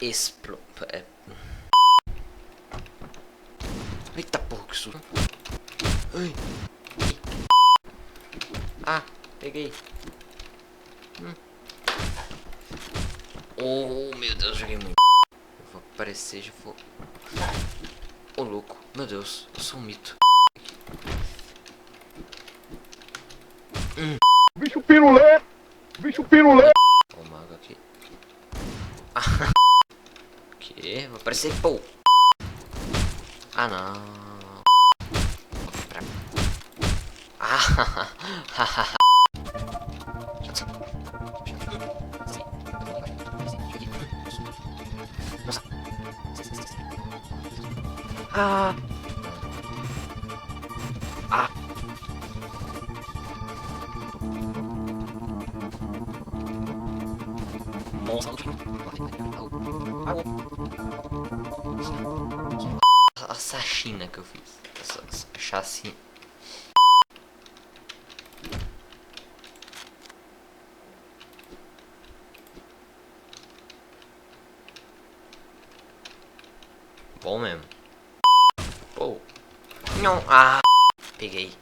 Explo... Eita porra, que susto. Ai. Ah, peguei. Oh, meu Deus, joguei muito. Eu vou aparecer, já vou... Ô, louco. Meu Deus, eu sou um mito. Bicho pirulé! Bicho pirulé! Ó o mago aqui. Que? Vou aparecer, pô. Ah, não. Ah, ah. Ah. A sachina que eu fiz. Essa chacina. Bom mesmo. Pô. Não. Ah. Peguei.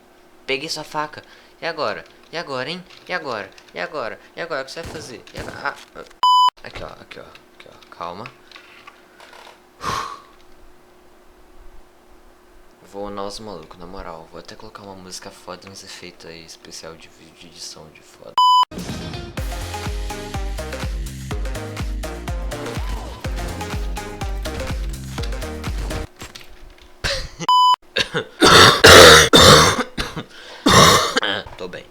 Peguei sua faca. E agora? E agora, hein? E agora? E agora? E agora? O que você vai fazer? E agora? Ah. Aqui, ó. Aqui, ó. Aqui, ó. Calma. Vou onar os malucos, na moral. Vou até colocar uma música foda nos efeitos aí, especial de vídeo de edição de foda. Tô bem.